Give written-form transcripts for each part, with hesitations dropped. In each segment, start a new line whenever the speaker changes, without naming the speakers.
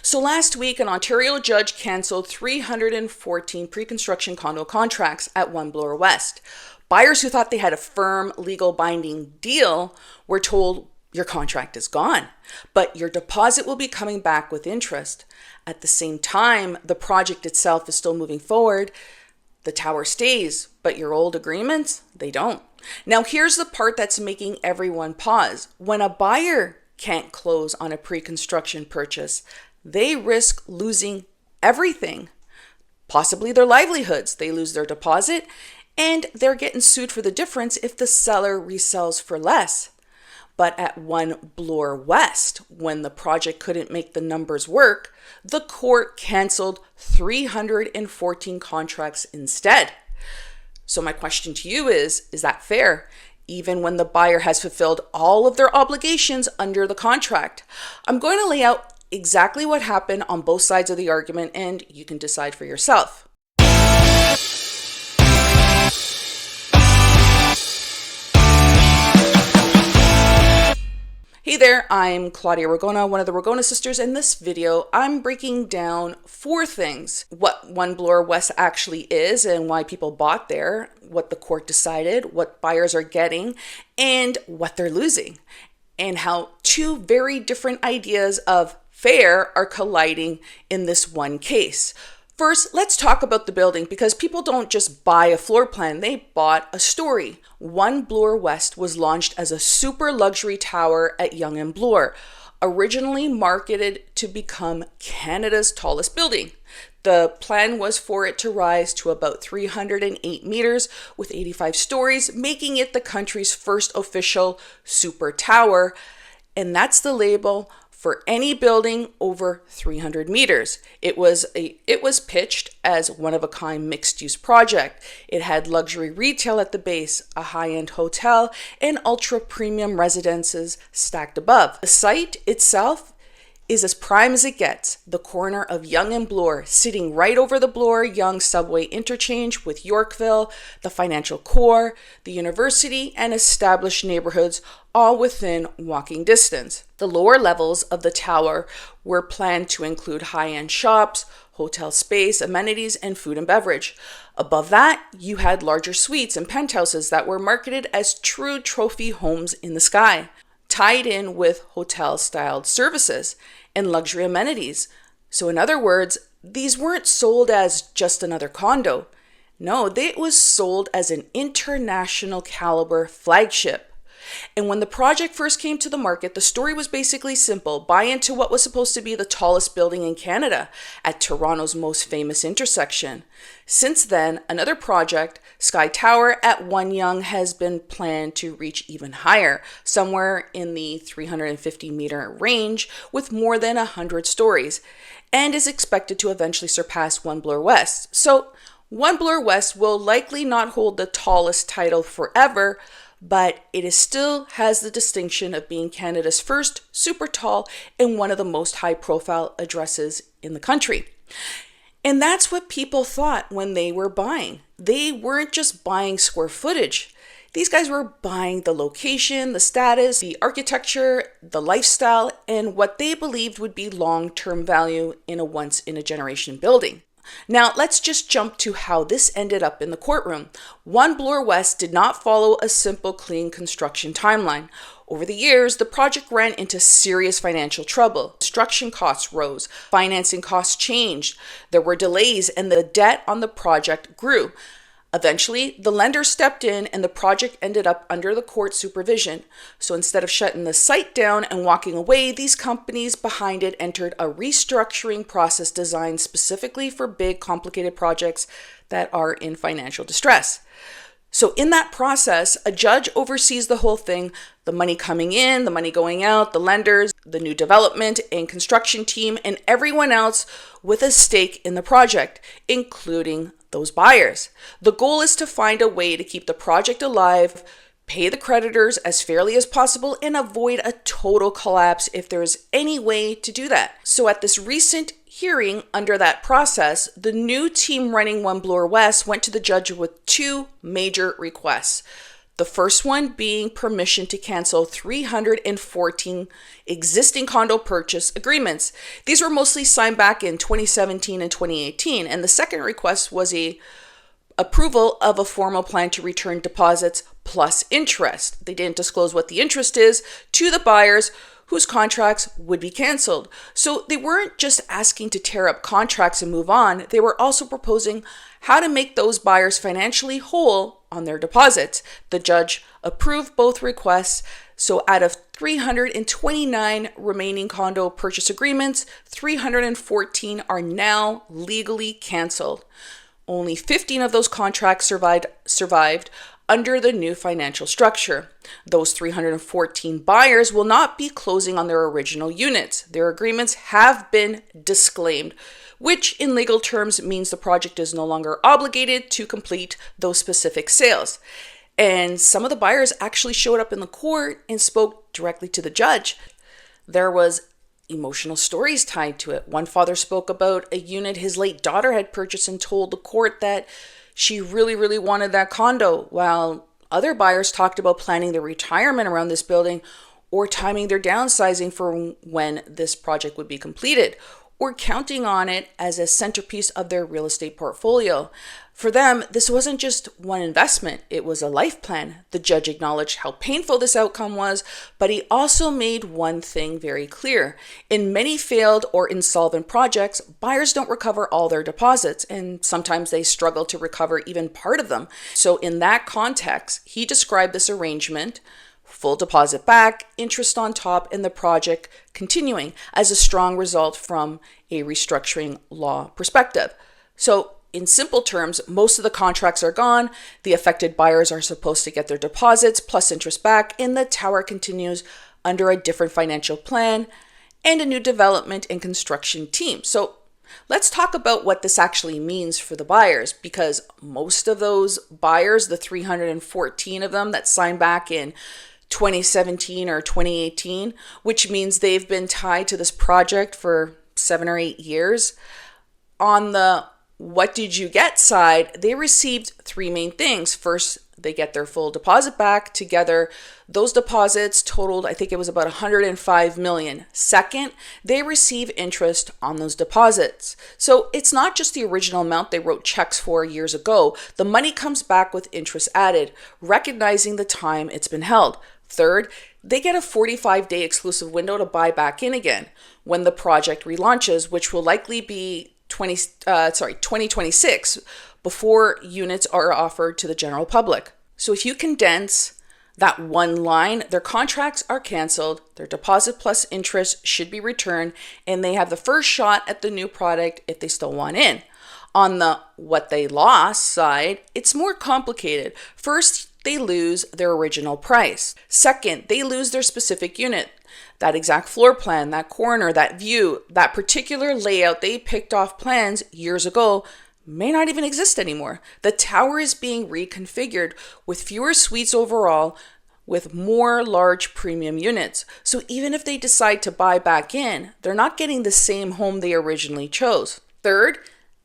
So last week, an Ontario judge cancelled 314 pre-construction condo contracts at One Bloor West. Buyers who thought they had a firm, legal binding deal were told your contract is gone, but your deposit will be coming back with interest. At the same time, the project itself is still moving forward. The tower stays, but your old agreements, they don't. Now here's the part that's making everyone pause. When a buyer can't close on a pre-construction purchase, they risk losing everything, possibly their livelihoods. They lose their deposit and they're getting sued for the difference if the seller resells for less. But at One Bloor West, when the project couldn't make the numbers work, the court canceled 314 contracts instead. So my question to you is that fair? Even when the buyer has fulfilled all of their obligations under the contract? I'm going to lay out exactly what happened on both sides of the argument, and you can decide for yourself. Hey there, I'm Claudia Ragona, one of the Ragona sisters. In this video, I'm breaking down 4 things: what One Bloor West actually is and why people bought there, what the court decided, what buyers are getting, and what they're losing, and how 2 very different ideas of fair are colliding in this one case. First, let's talk about the building, because people don't just buy a floor plan, they bought a story. One Bloor West was launched as a super luxury tower at Yonge Bloor, originally marketed to become Canada's tallest building. The plan was for it to rise to about 308 meters with 85 stories, making it the country's first official super tower. And that's the label for any building over 300 meters. It was pitched as one-of-a-kind mixed-use project. It had luxury retail at the base, a high-end hotel, and ultra-premium residences stacked above. The site itself is as prime as it gets, the corner of Yonge Bloor, sitting right over the Bloor-Yonge subway interchange with Yorkville, the financial core, the university, and established neighborhoods, all within walking distance. The lower levels of the tower were planned to include high-end shops, hotel space, amenities, and food and beverage. Above that, you had larger suites and penthouses that were marketed as true trophy homes in the sky, tied in with hotel-styled services and luxury amenities. So in other words, these weren't sold as just another condo. No, it was sold as an international caliber flagship. And when the project first came to the market, the story was basically simple: buy into what was supposed to be the tallest building in Canada at Toronto's most famous intersection. Since then, another project, Sky Tower at One Yonge, has been planned to reach even higher, somewhere in the 350-meter range with more than 100 stories, and is expected to eventually surpass One Bloor West. So One Bloor West will likely not hold the tallest title forever, but it still has the distinction of being Canada's first super tall and one of the most high-profile addresses in the country. And that's what people thought when they were buying. They weren't just buying square footage. These guys were buying the location, the status, the architecture, the lifestyle, and what they believed would be long-term value in a once-in-a-generation building. Now, let's just jump to how this ended up in the courtroom. One Bloor West did not follow a simple, clean construction timeline. Over the years, the project ran into serious financial trouble. Construction costs rose, financing costs changed, there were delays, and the debt on the project grew. Eventually, the lender stepped in and the project ended up under the court supervision. So instead of shutting the site down and walking away, these companies behind it entered a restructuring process designed specifically for big, complicated projects that are in financial distress. So in that process, a judge oversees the whole thing: the money coming in, the money going out, the lenders, the new development and construction team, and everyone else with a stake in the project, including those buyers. The goal is to find a way to keep the project alive, pay the creditors as fairly as possible, and avoid a total collapse if there is any way to do that. So at this recent hearing under that process, the new team running One Bloor West went to the judge with 2 major requests. The first one being permission to cancel 314 existing condo purchase agreements. These were mostly signed back in 2017 and 2018. And the second request was a approval of a formal plan to return deposits plus interest. They didn't disclose what the interest is to the buyers whose contracts would be canceled. So they weren't just asking to tear up contracts and move on. They were also proposing how to make those buyers financially whole on their deposits. The judge approved both requests. So out of 329 remaining condo purchase agreements, 314 are now legally canceled. Only 15 of those contracts survived under the new financial structure. Those 314 buyers will not be closing on their original units. Their agreements have been disclaimed, which in legal terms means the project is no longer obligated to complete those specific sales. And some of the buyers actually showed up in the court and spoke directly to the judge. There was emotional stories tied to it. One father spoke about a unit his late daughter had purchased and told the court that she really wanted that condo, while other buyers talked about planning their retirement around this building or timing their downsizing for when this project would be completed, or counting on it as a centerpiece of their real estate portfolio. For them, this wasn't just one investment, it was a life plan. The judge acknowledged how painful this outcome was, but he also made one thing very clear. In many failed or insolvent projects, buyers don't recover all their deposits, and sometimes they struggle to recover even part of them. So in that context, he described this arrangement, full deposit back, interest on top, and the project continuing as a strong result from a restructuring law perspective. So in simple terms, most of the contracts are gone, the affected buyers are supposed to get their deposits plus interest back, and the tower continues under a different financial plan and a new development and construction team. So let's talk about what this actually means for the buyers, because most of those buyers, the 314 of them that signed back in 2017 or 2018, which means they've been tied to this project for 7 or 8 years. On the what did you get side, they received 3 main things. First, they get their full deposit back. Together, those deposits totaled, I think it was about 105 million. Second, they receive interest on those deposits. So it's not just the original amount they wrote checks for years ago. The money comes back with interest added, recognizing the time it's been held. Third, they get a 45-day exclusive window to buy back in again when the project relaunches, which will likely be 2026, before units are offered to the general public. So if you condense that one line, their contracts are canceled, their deposit plus interest should be returned, and they have the first shot at the new product if they still want in. On the what they lost side, it's more complicated. First, they lose their original price. Second, they lose their specific unit. That exact floor plan, that corner, that view, that particular layout they picked off plans years ago may not even exist anymore. The tower is being reconfigured with fewer suites overall, with more large premium units. So even if they decide to buy back in, they're not getting the same home they originally chose. Third,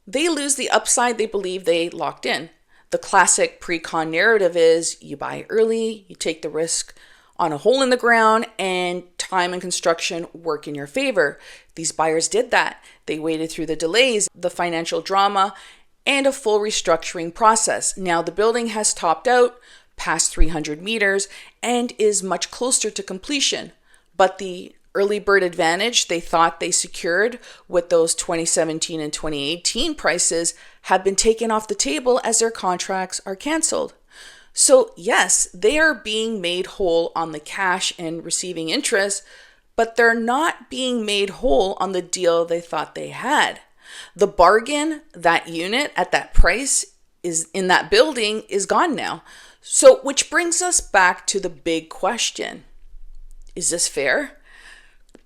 they lose the upside they believe they locked in. The classic pre-con narrative is you buy early, you take the risk on a hole in the ground, and time and construction work in your favor. These buyers did that. They waited through the delays, the financial drama, and a full restructuring process. Now the building has topped out past 300 meters and is much closer to completion. But the early bird advantage they thought they secured with those 2017 and 2018 prices have been taken off the table as their contracts are canceled. So yes, they are being made whole on the cash and receiving interest, but they're not being made whole on the deal they thought they had. The bargain, that unit at that price is in that building is gone now. So which brings us back to the big question. Is this fair?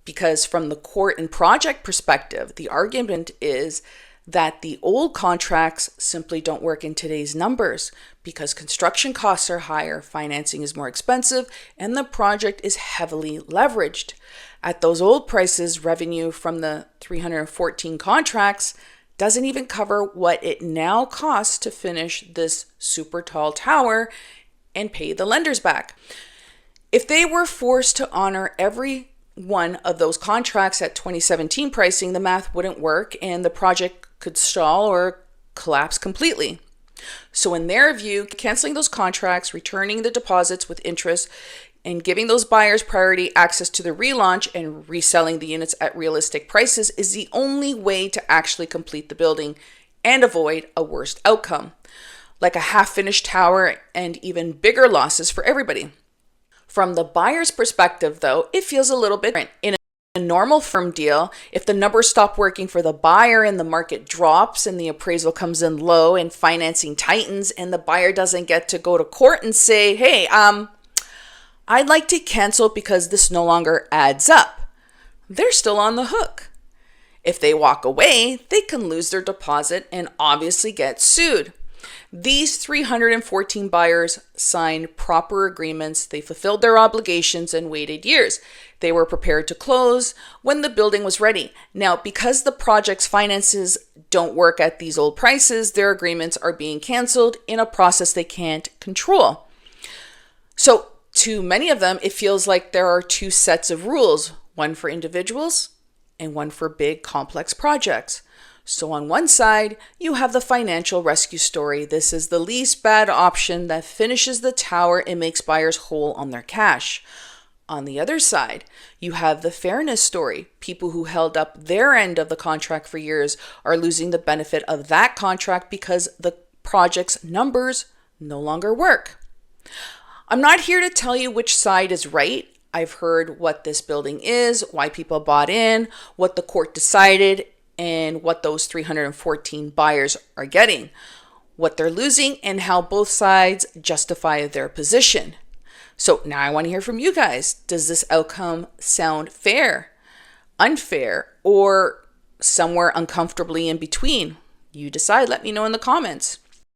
Because from the court and project perspective, the argument is that the old contracts simply don't work in today's numbers because construction costs are higher, financing is more expensive, and the project is heavily leveraged. At those old prices, revenue from the 314 contracts doesn't even cover what it now costs to finish this super tall tower and pay the lenders back. If they were forced to honor every one of those contracts at 2017 pricing, the math wouldn't work and the project could stall or collapse completely. So in their view, canceling those contracts, returning the deposits with interest, and giving those buyers priority access to the relaunch and reselling the units at realistic prices is the only way to actually complete the building and avoid a worse outcome, like a half-finished tower and even bigger losses for everybody. From the buyer's perspective, though, it feels a little bit different. In a normal firm deal, if the numbers stop working for the buyer and the market drops and the appraisal comes in low and financing tightens and the buyer doesn't get to go to court and say, hey, I'd like to cancel because this no longer adds up, they're still on the hook. If they walk away, they can lose their deposit and obviously get sued. These 314 buyers signed proper agreements, they fulfilled their obligations and waited years. They were prepared to close when the building was ready. Now, because the project's finances don't work at these old prices, their agreements are being canceled in a process they can't control. So, to many of them, it feels like there are two sets of rules, one for individuals and one for big, complex projects. So on one side, you have the financial rescue story. This is the least bad option that finishes the tower and makes buyers whole on their cash. On the other side, you have the fairness story. People who held up their end of the contract for years are losing the benefit of that contract because the project's numbers no longer work. I'm not here to tell you which side is right. I've heard what this building is, why people bought in, what the court decided, and what those 314 buyers are getting, what they're losing, and how both sides justify their position. So now I want to hear from you guys. Does this outcome sound fair, unfair, or somewhere uncomfortably in between? You decide. Let me know in the comments.